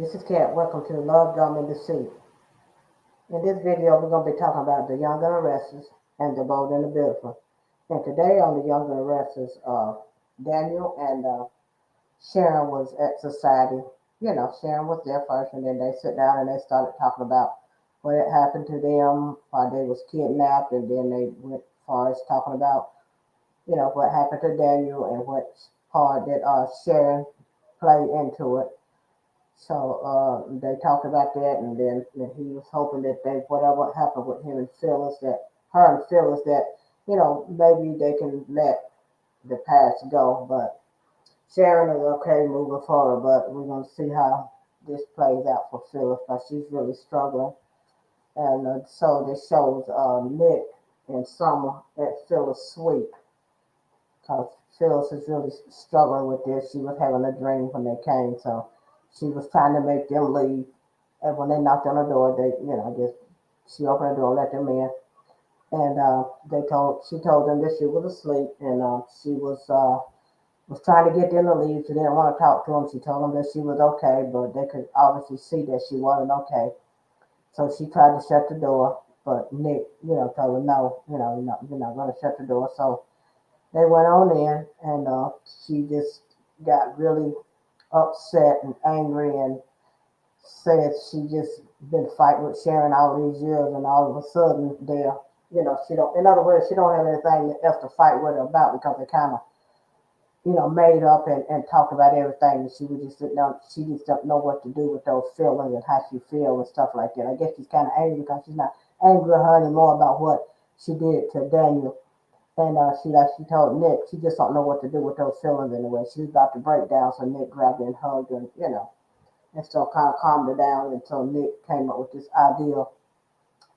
This is Kat. Welcome to Love, Drama, and Deceit. In this video, we're going to be talking about the Young and the Restless and the Bold and the Beautiful. And today on the Young and the Restless, Daniel and Sharon was at society. Sharon was there first, and then they sit down and they started talking about what had happened to them, why they was kidnapped, and then they went as far as talking about, what happened to Daniel and what part that Sharon played into it. So they talked about that, and then he was hoping that they whatever happened with him and Phyllis, that her and Phyllis, that maybe they can let the past go. But Sharon is okay moving forward, but we're gonna see how this plays out for Phyllis because she's really struggling. And so this shows Nick and Summer at Phyllis' suite because Phyllis is really struggling with this. She was having a dream when they came, so she was trying to make them leave. And when they knocked on the door, I guess she opened the door, let them in, and she told them that she was asleep, and she was trying to get them to leave. She didn't want to talk to them. She told them that she was okay, but they could obviously see that she wasn't okay. So she tried to shut the door, but Nick, told her no, you're not going to shut the door. So they went on in, and she just got really upset and angry and said she just been fighting with Sharon all these years, and all of a sudden she don't. In other words, she don't have anything else to fight with her about because they kind of made up and talked about everything. And she just don't know what to do with those feelings and how she feels and stuff like that. I guess she's kind of angry because she's not angry at her anymore about what she did to Daniel. And she told Nick she just don't know what to do with those feelings anyway. She was about to break down, so Nick grabbed her and hugged her, and so kind of calmed her down until Nick came up with this idea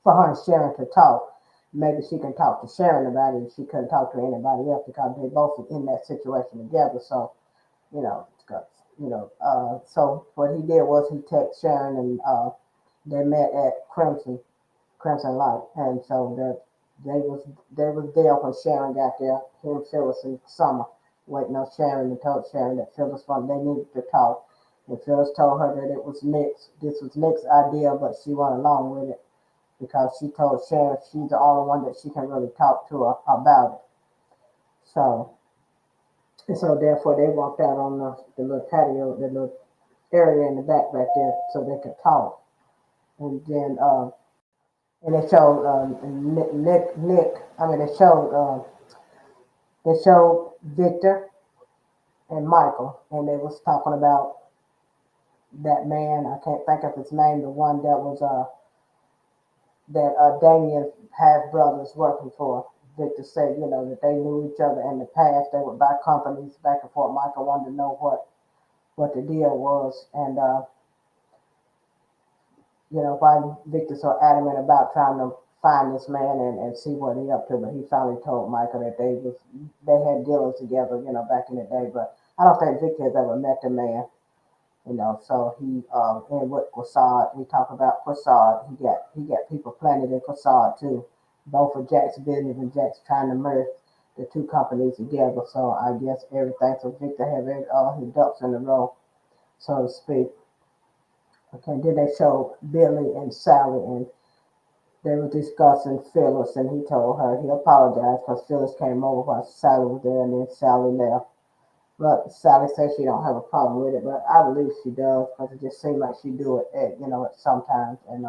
for her and Sharon to talk. Maybe she can talk to Sharon about it. She couldn't talk to anybody else because they both were in that situation together. So so what he did was he texted Sharon, and they met at Crimson Light, and so they was there when Sharon got there. Him, Phyllis, and Summer waiting on Sharon, and told Sharon that Phyllis wanted they needed to talk. And Phyllis told her that it was Nick's. This was Nick's idea, but she went along with it because she told Sharon she's the only one that she can really talk to her about it. So and so therefore they walked out on the little patio, the little area in the back there, so they could talk. And then and they showed Nick. I mean, they showed Victor and Michael, and they was talking about that man. I can't think of his name. The one that was that Damien half brothers working for. Victor said, that they knew each other in the past. They would buy companies back and forth. Michael wanted to know what the deal was, and why Victor so adamant about trying to find this man and see what he up to. But he finally told Michael that they had dealings together, back in the day. But I don't think Victor has ever met the man. So he and with Quasad, we talk about Quasad. He got people planted in Quasad too. Both of Jack's business and Jack's trying to merge the two companies together. So I guess everything. So Victor have all his ducks in a row, so to speak. Okay, then they showed Billy and Sally, and they were discussing Phyllis, and he told her he apologized because Phyllis came over while Sally was there, and then Sally left. But Sally says she don't have a problem with it, but I believe she does because it just seems like she do it at sometimes. And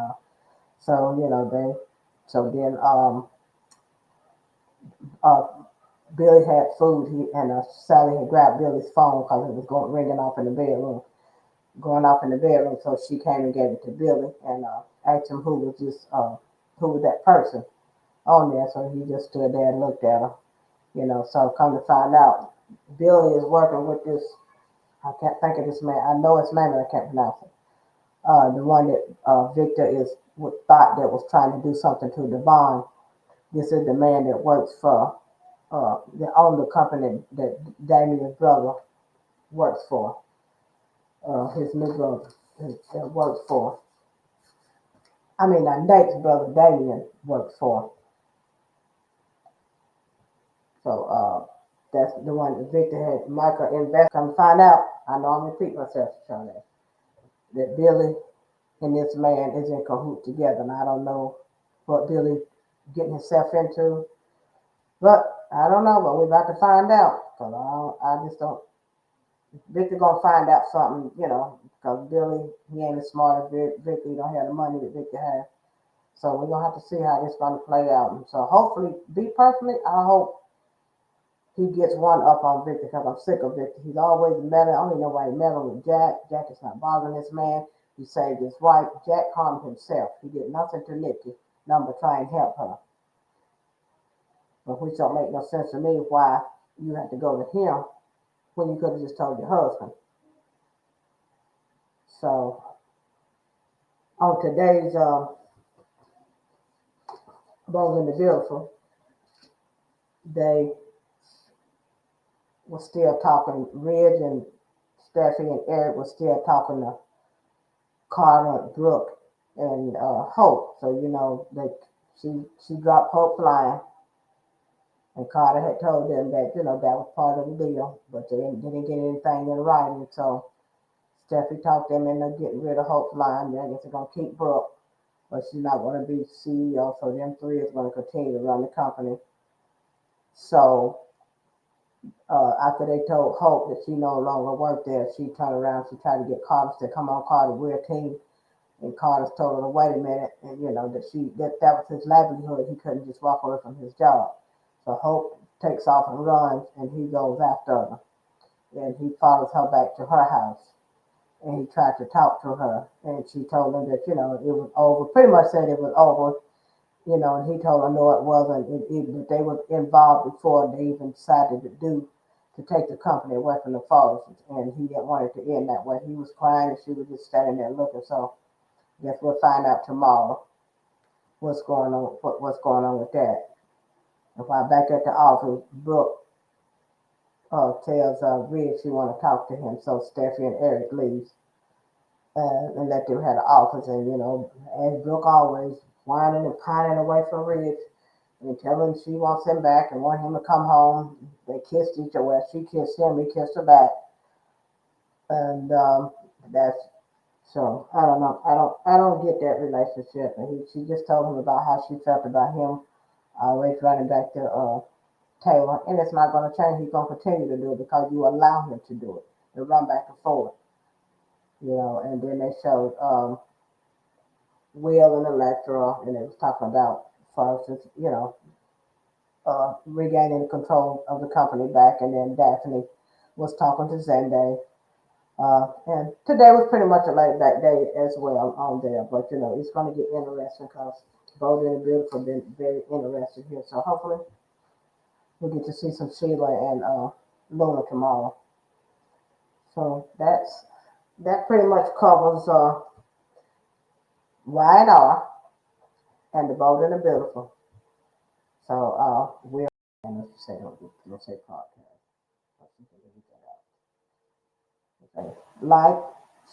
so so then uh, Billy had food. And Sally had grabbed Billy's phone because it was going ringing off in the bedroom, going off in the bedroom. So she came and gave it to Billy and asked him who was that person on there. So he just stood there and looked at her. So come to find out, Billy is working with this. I can't think of this man. I know his name, but I can't pronounce it. The one that Victor thought that was trying to do something to the bond. This is the man that works for the owner company that Damien's brother works for. His new brother that works for. I mean, Nate's brother Damien works for. So that's the one that Victor had Michael invest. Come find out. I know I'm repeating myself, Charlie. that Billy and this man is in cahoot together. And I don't know what Billy getting himself into, but I don't know. But we're about to find out because I just don't. Victor gonna find out something, because Billy he ain't as smart as Victor. He don't have the money that Victor has. So we're gonna have to see how this gonna play out. And so hopefully, be personally, I hope he gets one up on Victor because I'm sick of Victor. He's always meddling. I don't even know why he meddling with Jack. Jack is not bothering this man. He saved his wife. Jack harmed himself. He did nothing to Nikki. Nothing but try and help her. But which don't make no sense to me why you had to go to him when you could have just told your husband. So on today's Bold and the Beautiful, they were still talking. Ridge and Steffi and Eric were still talking to Carter, Brooke, and Hope. So that she dropped Hope flying, and Carter had told them that that was part of the deal, but they didn't get anything in writing. So Steffi talked them into getting rid of Hope flying. I guess they're gonna keep Brooke, but she's not gonna be CEO. So them three is gonna continue to run the company. So after they told Hope that she no longer worked there, she turned around. She tried to get Carter to come on, Carter, we're a team. And Carter's told her to wait a minute, and that was his livelihood. He couldn't just walk away from his job. So Hope takes off and runs, and he goes after her, and he follows her back to her house, and he tried to talk to her, and she told him that it was over. Pretty much said it was over, and he told her no, it wasn't. That they were involved before they even decided to take the company away from the Forrests, and he didn't want it to end that way. He was crying, and she was just standing there looking. So guess we'll find out tomorrow what's going on with that. If I back at the office, Brooke tells Ridge she want to talk to him, so Steffi and Eric leaves and let them have the office. And as Brooke always whining and pining away from Ridge and telling she wants him back and want him to come home. They kissed each other. Well, she kissed him, he kissed her back, and that's so I don't know. I don't get that relationship. And she just told him about how she felt about him always running back to Taylor, and it's not going to change. He's going to continue to do it because you allow him to do it. To run back and forth, And then they showed Will and Electra, and they was talking about first, regaining control of the company back, and then Daphne was talking to Zende. And today was pretty much a laid back day as well on there, but it's going to get interesting because Bold and Beautiful been very interested here. So hopefully we'll get to see some Sheila and Luna tomorrow. So that pretty much covers Y&R and the Bold and the Beautiful. So we'll let's say podcast. Okay. Like,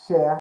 share,